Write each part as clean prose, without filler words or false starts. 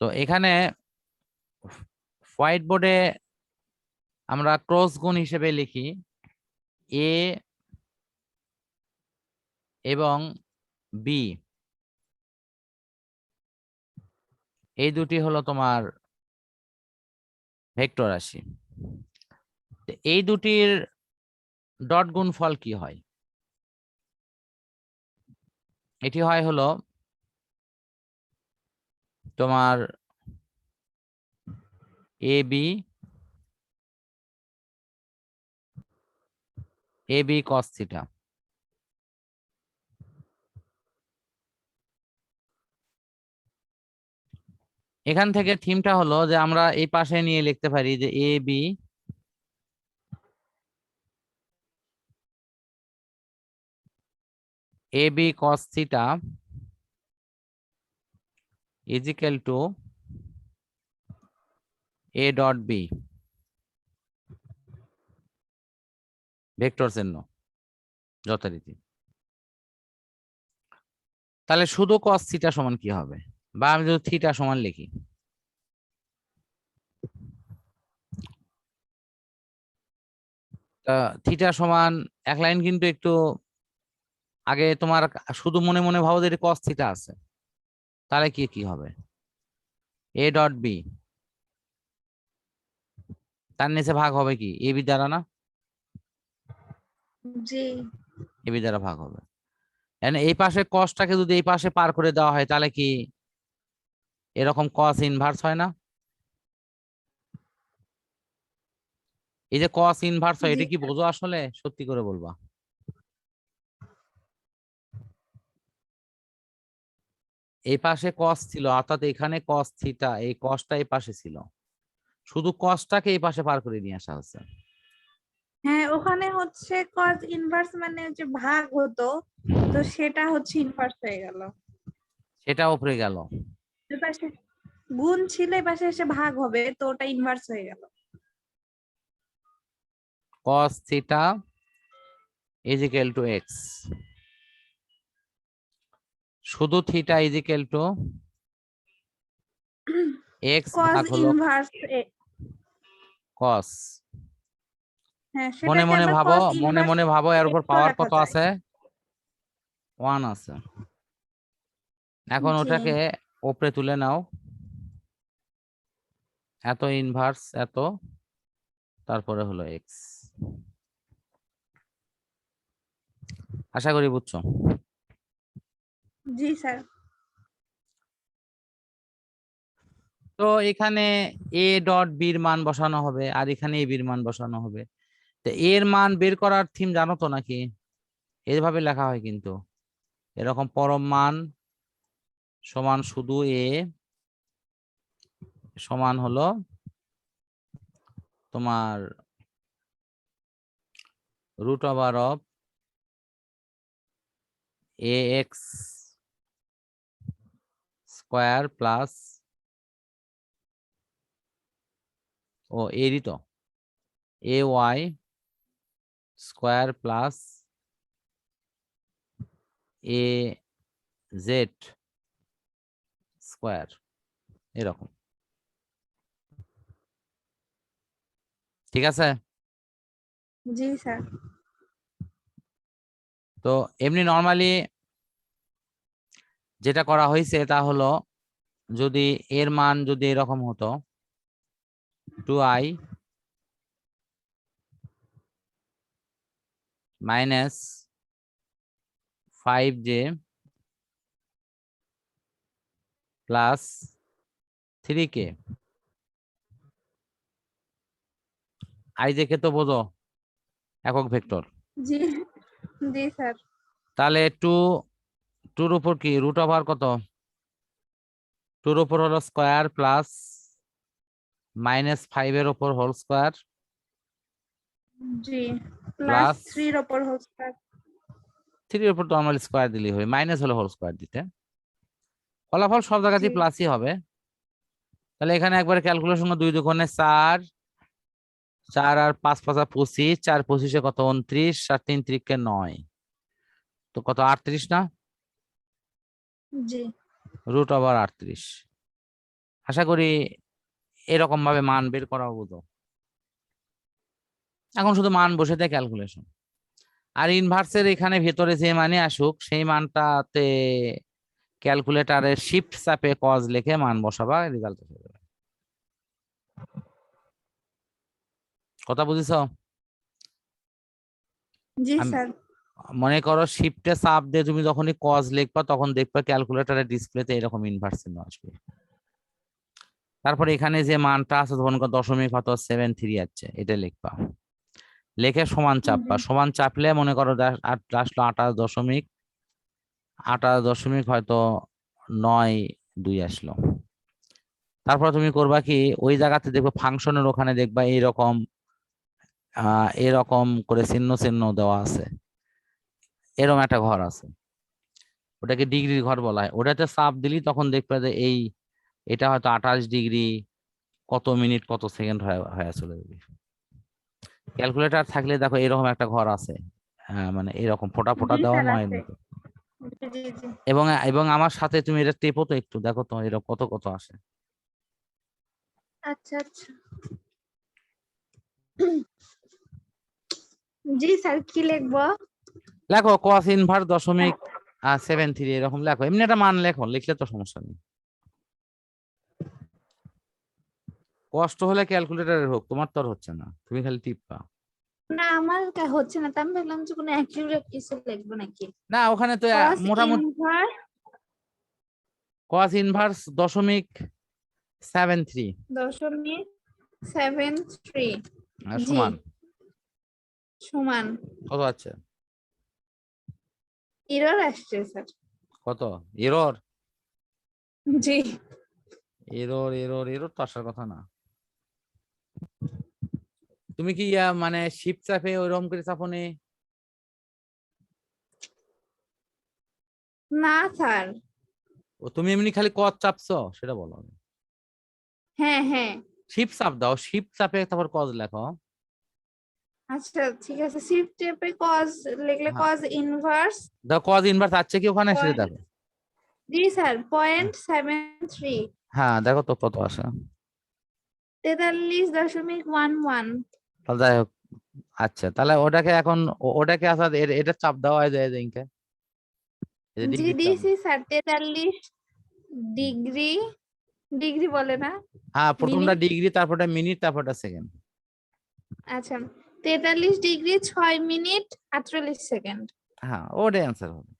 তো এখানে হোয়াইট বোর্ডে আমরা ক্রস গুণ হিসেবে লিখি এ এবং বি, এই দুটি হলো তোমার ভেক্টর রাশি। এই দুটির ডট গুণফল কি হয়? এটি হয় হলো তোমার এ বি কস থিটা। এখান থেকে থিমটা হলো যে আমরা এই পাশে নিয়ে লিখতে পারি যে A B cos theta is equal to A dot B, vector চিহ্ন যথারীতি। তাহলে শুধু কস থিটা সমান কি হবে? বা আমি যদি থিটা সমান লিখি, থিটা সমান এক লাইন কিন্তু একটু আগে তোমার শুধু মনে মনে ভাবো যে কস থিটা আছে, তাহলে কি কি হবে? এ ডট বি, তার নিচে ভাগ হবে কি এ বি দ্বারা না? জি, এ বি দ্বারা ভাগ হবে। এই পাশে কসটাকে যদি এই পাশে পার করে দেওয়া হয় তাহলে কি এরকম কস ইনভার্স হয় না? এই যে কস ইনভার্স হয়, জি এটা কি বোঝো আসলে? সত্যি করে বলবা। এই পাশে কস ছিল, অর্থাৎ এখানে কস থিটা, এই কসটা এই পাশে ছিল, শুধু কসটাকে এই পাশে পার করে নিয়ে আসা হচ্ছে। হ্যাঁ, ওখানে হচ্ছে cos ইনভার্স মানে যে ভাগ হতো, তো সেটা হচ্ছে ইনভার্স হয়ে গেল। সেটা উপরে গেল, এই পাশে গুণ ছিল, এই পাশে এসে ভাগ হবে, তো ওটা ইনভার্স হয়ে গেল। Cos theta is equal to X, শুধু theta is equal to X cos ভাগ হলো ইনভার্স, কস। হ্যাঁ মনে সেটাকে মনে আবার ভাবো, cos মনে ইনভার্স মনে ভাবো, এর উপর x ও পাওয়ার লেখা কত যায়। আছে? 1 আছে। এখন জি, ওটাকে উপরে তুলে নাও, এত ইনভার্স এত, তারপরে হলো এক্স। আশা করি বুঝছো। জি স্যার। তো এখানে এ ডট বির মান বসানো হবে আর এখানে এ বির মান বসানো হবে। তো এর মান বের করার থিম জানো তো নাকি? এইভাবে লেখা হয় কিন্তু, এরকম পরম মান সমান শুধু এ সমান হলো তোমার root over of A X square plus, ও এরই তো, A Y square plus A Z square, এরকম। ঠিক আছে? জি স্যার। তো এমনি নর্মালি যেটা করা হয়েছে তা হলো, যদি এর মান যদি এরকম হতো 2i minus 5j plus 3k, i দেখে তো বোঝো একক ভেক্টর। জি, জি স্যার। তাহলে টুর উপর কি রুট ওভার কত? টুর উপর হলো স্কোয়ার প্লাস -5 এর উপর হোল স্কোয়ার জি, প্লাস প্লাস 3 এর উপর হোল স্কয়ার। 3 এর উপর নর্মালি স্কোয়ার দিলেই হবে, মাইনাস হলো হোল স্কোয়ার দিতে, ফলাফল সব জি, জায়গাতেই প্লাসই হবে। তাহলে এখানে একবারে ক্যালকুলেশন 2 দুগুণে 4, 4 আর 5 5 25, 4 25 কত 29, 7 3 3 9, তো কত 38 না? জি, রুট ওভার 38, আশা করি এরকম ভাবে মান বের করা হতো। এখন শুধু মান বসে দেয় ক্যালকুলেশন। আর ইনভার্সের এখানে ভেতরে যে মানে আসুক সেই মানটাতে ক্যালকুলেটারের শিফট চাপে কজ লিখে মান বসাবা, রেজাল্ট এসে যাবে। কথা বুঝেছ? জি আমি স্যার। মনে করো শিফটে চাপ দিয়ে তুমি যখনই কজ লিখবা তখন দেখবা ক্যালকুলেটারের ডিসপ্লেতে এরকম ইনভার্স চিহ্ন আসবে। তারপরে এখানে যে মানটা আছে ধরুন দশমিক হয়তো 73 আছে, এটা লিখবা, লিখে সমান চাপবা। সমান চাপলে মনে করো আসলো 28.28 হয়তো 92 আসলো। তারপর তুমি করবা কি, ওই জায়গাতে দেখবো ফাংশনের ওখানে দেখবা এরকম এরকম করে চিহ্ন চিহ্ন দেওয়া আছে, এরকম একটা ঘর আছে, ওটাকে ডিগ্রির ঘর বলা হয়। ওটাতে চাপ দিলি তখন দেখবে যে এটা হয়তো 28 ডিগ্রি কত মিনিট কত সেকেন্ড হয়ে চলে যাবে। ক্যালকুলেটর থাকলে দেখো এরকম একটা ঘর আছে, মানে এরকম ফোঁটা ফোঁটা জি দেওয়া স্যার ময়ের আছে। মতো। জি জি জি। এবং এবং আমার সাথে তুমি এটা টেপো তো একটু, দেখো তো এরকম কত কত আসে। আচ্ছা আচ্ছা। জি স্যার, কি লিখবো? লেখো cos ইনভার্স 0.73 এরকম লেখো, এমনি একটা মান লেখো, লিখলে তো সমস্যা নেই। কষ্ট হলে ক্যালকুলেটরের হোক, তোমার তো আর হচ্ছে না, তুমি খালি টিপবা। না আমার হচ্ছে না, তো আমি ভাবলাম যে কোনো অ্যাকিউরেট কিছু লিখবো নাকি। না ওখানে তো cos মোটামুটি ইনভার্স cos ইনভার্স 0.73 .73 জি সমান সমান কত আছে? এরর আসছে স্যার। কত এরর? জি। এরর এরর এরর তো আসার কথা না। তুমি কি মানে শিফট চাপে ওইরকম করে চাপনি? না স্যার। ও তুমি এমনি খালি কত চাপছো সেটা বলো। হ্যাঁ হ্যাঁ। শিফট চাপ দাও, শিফট চাপে তারপর কজ লেখো। আচ্ছা ঠিক আছে, শিফট চেপে cos লিখলে হ্যাঁ cos ইনভার্স দেখো কজ ইনভার্স আছে কি ওখানে, সেটা দেখো। জি স্যার 0.73 হ্যাঁ দেখো তো কত আসে। 43.11 তাহলে যাই হোক, আচ্ছা তাহলে ওটাকে এখন ওটাকে আসা এটা চাপ দেওয়া হয় যায় ইনকে, জি ডিগ্রি চাপ। দিছি স্যার 43 ডিগ্রি, ডিগ্রি বলে না হ্যাঁ প্রথমটা মিনিট। ডিগ্রি, তারপরটা মিনিট, তারপরটা সেকেন্ড। আচ্ছা 43 ডিগ্রি 6 মিনিট 48 সেকেন্ড। হ্যাঁ ওটাই অ্যান্সার হবে।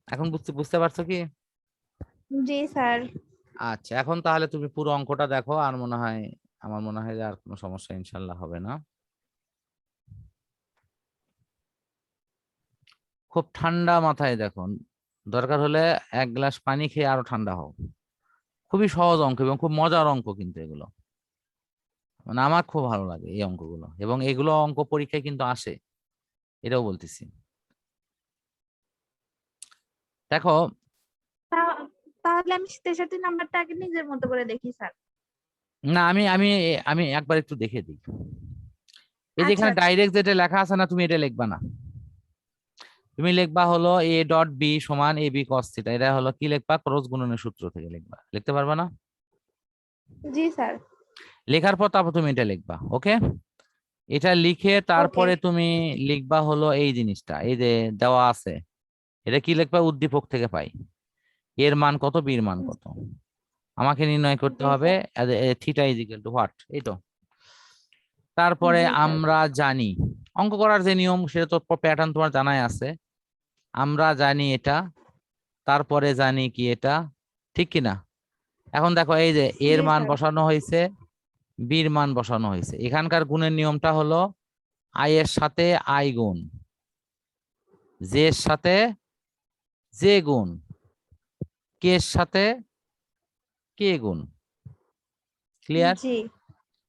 এখন বুঝতে পারছো কি? জি স্যার। আচ্ছা এখন তাহলে তুমি পুরো অঙ্কটা দেখো, আর মনে হয় আমার মনে হয় যে আর কোনো সমস্যা ইনশাল্লাহ হবে না। খুব ঠান্ডা মাথায় দেখুন, দরকার হলে 1 গ্লাস পানি খেয়ে আরো ঠান্ডা হও। খুবই সহজ অঙ্ক এবং খুব মজার অঙ্ক কিন্তু এগুলো, মানে আমার খুব ভালো লাগে এই অঙ্কগুলো, এবং এগুলো অঙ্ক পরীক্ষায় কিন্তু আসে, এটাও বলতেছি। দেখো তাহলে আমি 63 নাম্বারটা আগে নিজের মতো করে দেখি স্যার। না আমি আমি আমি একবার একটু দেখে দিই। এই যে আচ্ছা এখানে আচ্ছা। ডাইরেক্ট যেটা লেখা আছে না, তুমি এটা লিখবা না, তুমি লিখবা হলো এ ডট বি সমান এ বি কস থিটা। এটা হলো কি লিখবা, ক্রস গুণনের সূত্র থেকে লিখবা, লিখতে পারবা না? জি স্যার। লেখার পর তারপর তুমি এটা লিখবা, ওকে? এটা লিখে ওকে। তারপরে তুমি লিখবা হলো এই জিনিসটা, এই যে দেওয়া আছে, এটা কি লিখবা, উদ্দীপক থেকে পাই এর মান কত, বির মান কত। আমাকে নির্ণয় করতে জি হবে sir. Theta is equal two what, এই তো। তারপরে জি স্যার। আমরা জানি অঙ্ক করার যে নিয়ম, সেটা তো প্যাটার্ন তোমার জানাই আছে। আমরা জানি এটা, তারপরে জানি কি এটা, ঠিক কিনা? এখন দেখো এই যে এর জি মান স্যার। বসানো হয়েছে, বির মান বসানো হয়েছে। এখানকার গুণের নিয়মটা হলো আই এর সাথে আই গুণ, জে এর সাথে জে গুণ, কে এর সাথে কে গুণ। ক্লিয়ার? জি।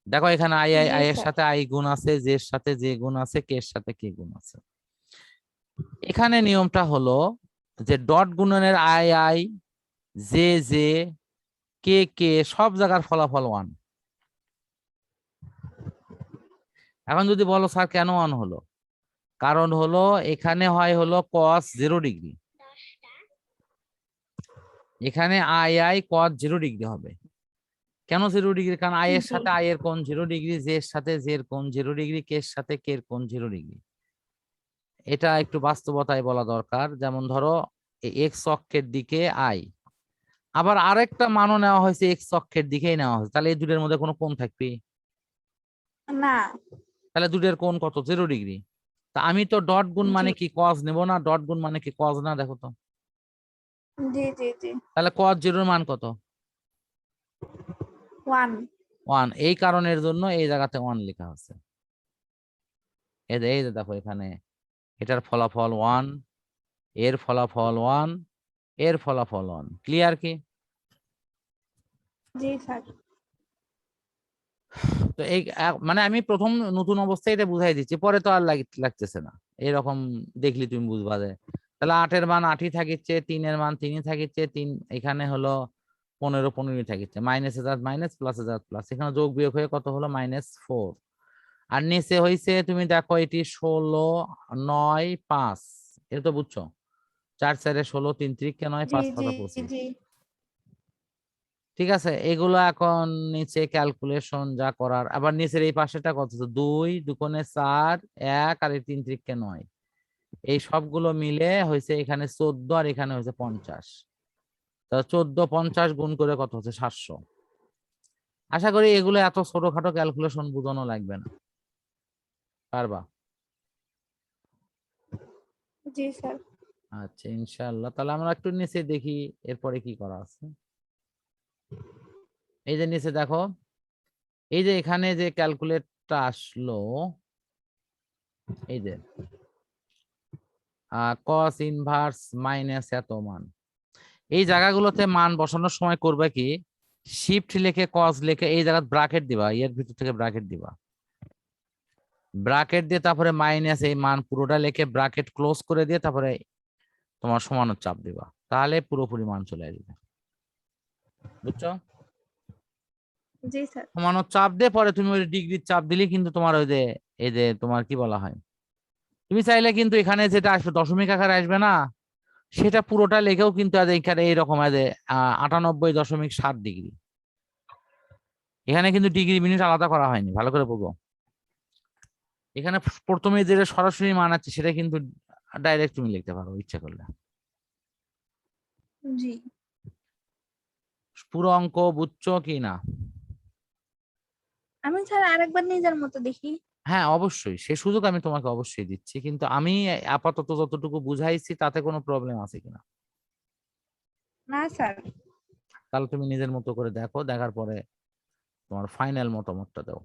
দেখো এখানে আই আই জি আই এর স্যার। সাথে আই গুণ আছে, জে এর সাথে জে গুণ আছে, কে এর সাথে কে গুণ আছে। এখানে নিয়মটা হলো যে ডট গুণনের I I, J J, K K সব জায়গার ফলাফল 1। এখন যদি বলো স্যার কেন 1 হলো, কারণ হলো এখানে হয় হলো cos 0 ডিগ্রি, এখানে আই আই cos 0 ডিগ্রি হবে। কেন 0 ডিগ্রি? কারণ আই এর জি সাথে আই এর কোণ 0 ডিগ্রি, জে এর সাথে জে এর কোণ 0 ডিগ্রি, কে এর সাথে কে এর কোণ 0 ডিগ্রি। এটা একটু বাস্তবতায় বলা দরকার। যেমন ধরো এক্স অক্ষের দিকে আই, আবার আরেকটা মানও নেওয়া হয়েছে এক্স অক্ষের দিকেই নেওয়া হয়েছে, তাহলে এই দুটোর মধ্যে কোনো কোণ থাকবে? না। তাহলে দুটোর কোণ কত? 0 ডিগ্রি। তা আমি তো ডট গুণ জি মানে কি কজ নেব না? ডট গুণ মানে কি কজ না? দেখো তো। জি জি জি তাহলে কজ 0 এর মান কত? 1। 1। এই কারণের জন্য এই জায়গাতে 1 লেখা আছে। এই যে দেখো এখানে এটার ফলাফল 1, এর ফলাফল 1, এর ফলাফল 1। ক্লিয়ার কি? জি স্যার। তো এই মানে আমি প্রথম নতুন অবস্থায় এটা বুঝাই দিচ্ছি, পরে তো আর লাগতেছে না। এরকম দেখলি তুমি বুঝবা যে তাহলে 8 এর মান 8ই থাকিচ্ছে, 3 এর মান 3ই থাকিচ্ছে, 3 এখানে হলো 15 15ই থাকিচ্ছে, মাইনাস এর মাইনাস, প্লাস এর প্লাস, এখানে যোগ বিয়োগ হয়ে কত হলো? -4। আর নিচে হইছে তুমি দেখো এটি 16 9 5, এটা তো বুঝছো। 4 4 16, 3 3 9, জি 5 জি 5 25। জি ঠিক আছে, এগুলো এখন নিচে ক্যালকুলেশন যা করার। আবার নিচের এই পাশেটা কত? 2 2 কোণে 4 1 আর এই 3 3 9, এই সবগুলো মিলে হয়েছে এখানে 14 আর এখানে হয়েছে 50। তা 14 50 গুণ করে কত হচ্ছে? 700। আশা করি এগুলো এত ছোটখাটো ক্যালকুলেশন বোঝানো লাগবে না, পারবা? জি স্যার। আচ্ছা ইনশাআল্লাহ। তাহলে আমরা একটু নিচে দেখি এরপরে কি করা আছে। এই যে নিচে দেখো, এই যে এখানে যে ক্যালকুলেটটা আসলো, এই যে কস ইনভার্স মাইনাস এত মান, এই জায়গাগুলোতে মান বসানোর সময় করবে কি, শিফট লিখে কস লিখে এই জায়গায় ব্র্যাকেট দিবা, এর ভিতর থেকে ব্র্যাকেট দিবা, ব্র্যাকেট দিয়ে তারপরে মাইনাস এই মান পুরোটা লিখে ব্র্যাকেট ক্লোজ করে দিয়ে তারপরে তোমার সমানের চাপ দিবা, তাহলে পুরোপুরি মান চলে আসবে। বুঝছো? জি স্যার। সমানের চাপ দিয়ে পরে তুমি ওই ডিগ্রির চাপ দিলে কিন্তু তোমার ওই যে এই যে তোমার কি বলা হয়, তুমি চাইলে কিন্তু এখানে যেটা আসবে দশমিক আকারে আসবে না, সেটা পুরোটা লেখেও কিন্তু এখানে এইরকম আছে 98.7 ডিগ্রি। এখানে কিন্তু ডিগ্রি মিনিট আলাদা করা হয়নি, ভালো করে বলবো। এখানে প্রথমে যেটা সরাসরি মান আছে সেটা কিন্তু ডাইরেক্ট তুমি লিখতে পারো ইচ্ছা করলে। জি। পুরো অঙ্ক বুঝছো কি না? আমি স্যার আরেকবার নিজের মতো দেখি। হ্যাঁ অবশ্যই, সে সুযোগ আমি তোমাকে অবশ্যই দিচ্ছি, কিন্তু আমি আপাতত যতটুকু বুঝাইছি তাতে কোনো প্রবলেম আছে কিনা। না স্যার। তাহলে তুমি নিজের মতো করে দেখো, দেখার পরে তোমার ফাইনাল মতামতটা দাও।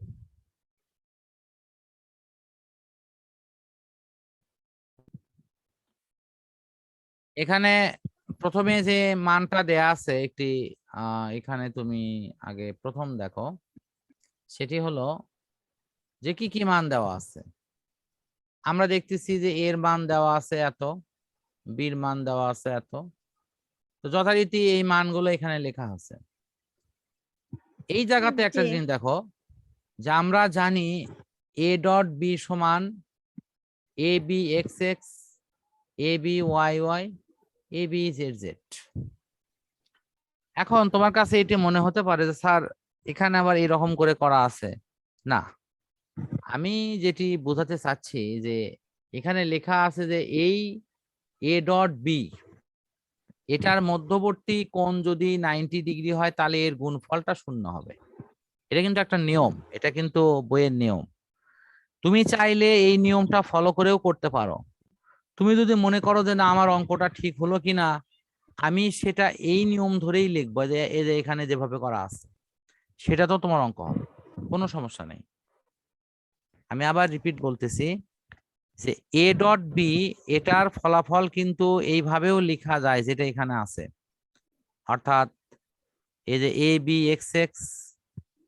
এখানে প্রথমে যে মানটা দেয়া আছে একটি, এখানে তুমি আগে প্রথম দেখো, সেটি হলো যে কি কি মান দেওয়া আছে। আমরা দেখতেছি যে এর মান দেওয়া আছে এত, বির মান দেওয়া আছে এত। তো যথারীতি এই মানগুলো এখানে লেখা আছে। এই জায়গাতে একটা জি জিনিস দেখো, যে আমরা জানি এ ডট বি সমান A B x x, A B Y Y, A B Z Z. এখন তোমার কাছে এটি মনে হতে পারে যে স্যার এখানে আবার এরকম করে করা আছে। না, আমি যেটি বোঝাতে চাচ্ছি যে এখানে লেখা আছে যে এই এ ডট বি, এটার মধ্যবর্তী কোণ যদি 90 ডিগ্রি হয় তাহলে এর গুণফলটা 0 হবে। এটা কিন্তু একটা নিয়ম, এটা কিন্তু বইয়ের নিয়ম। তুমি চাইলে এই নিয়মটা ফলো করেও করতে পারো। তুমি যদি মনে করো যে না আমার অঙ্কটা ঠিক হলো কিনা, আমি সেটা এই নিয়ম ধরেই লিখবো যে এই যে এখানে যেভাবে করা আছে, সেটা তো তোমার অঙ্ক হবে, কোনো সমস্যা নেই। আমি আবার রিপিট বলতেছি যে এ ডট বি, এটার ফলাফল কিন্তু এইভাবেও লেখা যায় যেটা এখানে আছে, অর্থাৎ এই যে A B x x,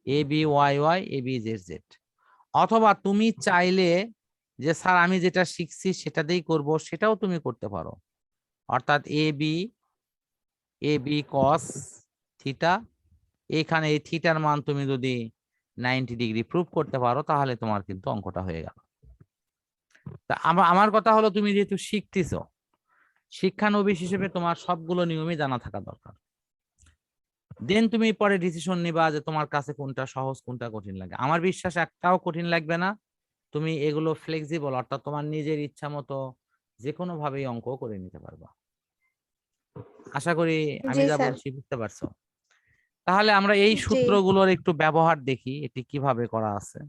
A B Y Y, A B Z Z. অথবা তুমি চাইলে যে স্যার আমি যেটা শিখছি সেটাতেই করব, সেটাও তুমি করতে পারো। অর্থাৎ এ বি কস থিটা, এখানে এই থিটার মান তুমি যদি 90 ডিগ্রি প্রুভ করতে পারো তাহলে তোমার কিন্তু অঙ্কটা হয়ে গেল। তা আমার কথা হলো তুমি যেহেতু শিখতেছো, শিক্ষানবিশ হিসেবে তোমার সবগুলো নিয়মই জানা থাকা দরকার। দেন তুমি পরে ডিসিশন নিবা যে তোমার কাছে কোনটা সহজ কোনটা কঠিন লাগে। আমার বিশ্বাস একটাও কঠিন লাগবে না, তুমি এগুলো ফ্লেক্সিবল, অর্থাৎ তোমার নিজের ইচ্ছা মতো যে কোনো ভাবেই অঙ্ক করে নিতে পারবা। আশা করি আমি জি যা স্যার। বলছি বুঝতে পারছো। তাহলে আমরা এই জি সূত্রগুলোর একটু ব্যবহার দেখি এটি কিভাবে করা আছে,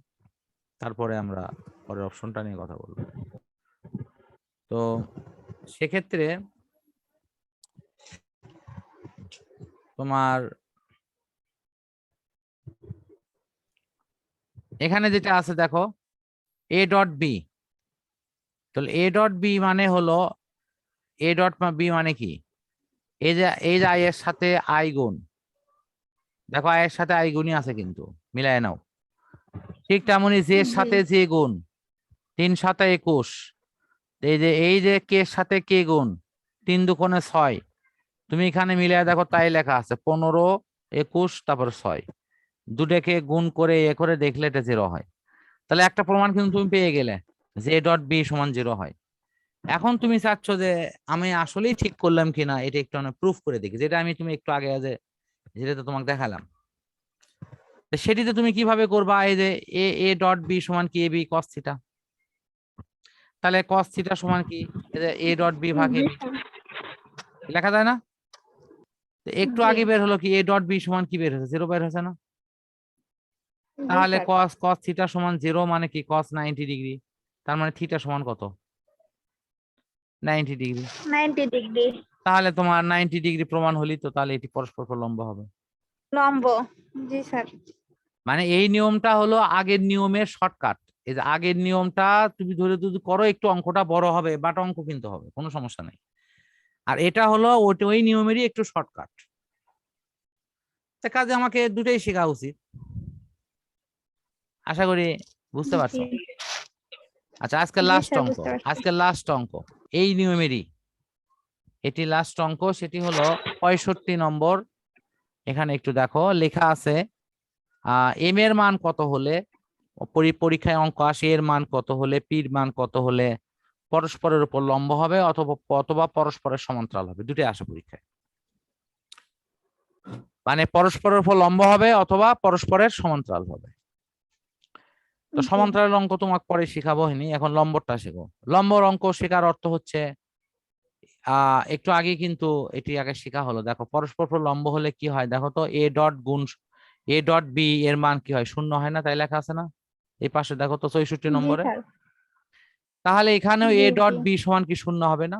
তারপরে আমরা পরের অপশনটা নিয়ে কথা বলবো। তো সেক্ষেত্রে তোমার এখানে যেটা আছে দেখো এ ডট বি, তাহলে এ ডট বি মানে হলো এ ডট বি মানে কি, এই যে আই এর সাথে আই গুণ, দেখো আই এর সাথে আই গুণই আছে কিন্তু মিলায় নাও। ঠিক তেমনই যে এর জি সাথে যে গুণ, 3 7 21, এই যে কে এর সাথে কে গুণ, 3 2 6, তুমি এখানে মিলায় দেখো তাই লেখা আছে 15 21 তারপর 6, দুটাকে গুণ করে এ করে দেখলে এটা 0 হয়। তাহলে একটা প্রমাণ কিন্তু তুমি পেয়ে গেলে যে এ ডট বি সমান 0 হয়। এখন তুমি চাচ্ছ যে আমি আসলেই ঠিক করলাম কিনা এটা একটু প্রুফ করে দেখি, যেটা আমি তুমি একটু আগে যে যেটা তো তোমাকে দেখালাম। তো সেটিতে তুমি কিভাবে করবা, এই যে এ এ ডট বি সমান কি এ বি কস থিটা, তাহলে কস থিটা সমান কি এই যে এ ডট বি ভাগ এ জি বি, স্যার। লেখা যায় না? তো একটু জি আগে বের হলো কি এ ডট বি সমান কি বের হয়েছে 0 বের হয়েছে না? জি তাহলে স্যার। কস কস থিটা সমান 0 মানে কি কস 90 ডিগ্রি, তার মানে থিটা সমান কত 90 ডিগ্রি। 90 ডিগ্রি। তাহলে তোমার 90 ডিগ্রি প্রমাণ হলি তো তাহলে এটি পরস্পর লম্ব হবে। লম্ব। জি স্যার। মানে এই নিয়মটা হলো আগের নিয়মের শর্টকাট। এই যে আগের নিয়মটা তুমি ধরে যদি করো একটু অঙ্কটা বড় হবে, বাট অঙ্ক কিন্তু হবে, কোনো সমস্যা নেই। আর এটা হলো ওই নিয়মেরই একটু শর্টকাট। কাজে আমাকে দুটোই শেখা উচিত, আশা করি বুঝতে পারছো। জি আচ্ছা আজকে জি লাস্ট স্যার, অঙ্ক, বুঝতে পারছি। আজকে লাস্ট অঙ্ক এই নিয়মেরই, এটি লাস্ট অঙ্ক, সেটি হলো 65 নম্বর। এখানে একটু দেখো লেখা আছে এম এর মান কত হলে, পরীক্ষায় অঙ্ক আসে এর মান কত হলে পির মান কত হলে পরস্পরের উপর লম্ব হবে অথবা অথবা পরস্পরের সমান্তরাল হবে, দুটোই আসে পরীক্ষায়। মানে পরস্পরের উপর লম্ব হবে অথবা পরস্পরের সমান্তরাল হবে। তো জি সমান্তরাল অঙ্ক তোমাকে পরে শিখাবো হয়নি, এখন লম্বটা শেখো। লম্বর অঙ্ক শেখার অর্থ হচ্ছে একটু আগে কিন্তু এটি আগে শেখা হলো। দেখো পরস্পর উপর লম্ব হলে কি হয় দেখো তো, এ ডট গুণ এ ডট বি এর মান কি হয় 0 হয় না, তাই লেখা আছে না এই পাশে দেখো তো 64 জি নম্বরে। স্যার। তাহলে এখানেও জি এ জি ডট বি সমান কি 0 হবে না?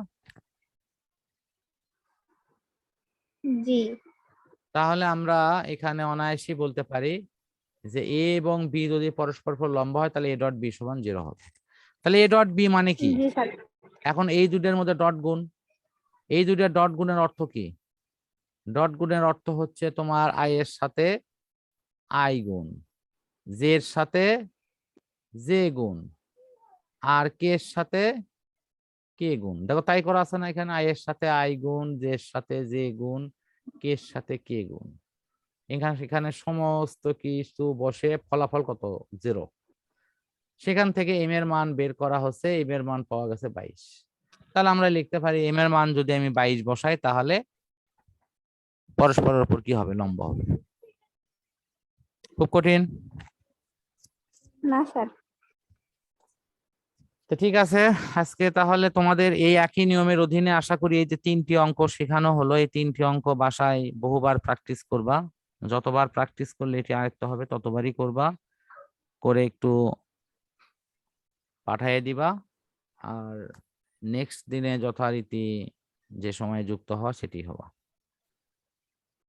জি তাহলে আমরা এখানে অনায়াসই বলতে পারি যে এ এবং বি যদি পরস্পর উপর লম্ব হয় তাহলে এ ডট বি সমান 0 হবে। তাহলে এ ডট বি মানে কি, জি স্যার। এখন এই দুটোর মধ্যে ডট গুণ, এই দুটো ডট গুণের অর্থ কি, ডট গুণের অর্থ হচ্ছে তোমার আই এর সাথে আই গুণ, জে এর সাথে জে গুণ, আর কে এর সাথে কে গুণ। দেখো তাই করা আছে না, এখানে আই এর সাথে আই গুণ, জে এর সাথে জে গুণ, কে এর সাথে কে গুণ। এখানে সেখানে সমস্ত কিছু বসে ফলাফল কত 0। সেখান থেকে এম এর মান বের করা হচ্ছে, এম এর মান পাওয়া গেছে 22। তাহলে আমরা লিখতে পারি এম এর মান যদি আমি 22 বসাই তাহলে পরস্পরের উপর কি হবে লম্ব হবে। খুব কঠিন? না স্যার। তো ঠিক আছে, আজকে তাহলে তোমাদের এই একই নিয়মের অধীনে আশা করি এই যে 3টি অঙ্ক শেখানো হলো, এই 3টি অঙ্ক বাসায় বহুবার প্র্যাকটিস করবা। যতবার প্র্যাকটিস করলে এটি আয়ত্ত হবে ততবারই করবা, করে একটু পাঠিয়ে দিবা। আর নেক্সট দিনে যথারীতি যে সময় যুক্ত হওয়া সেটি হওয়া।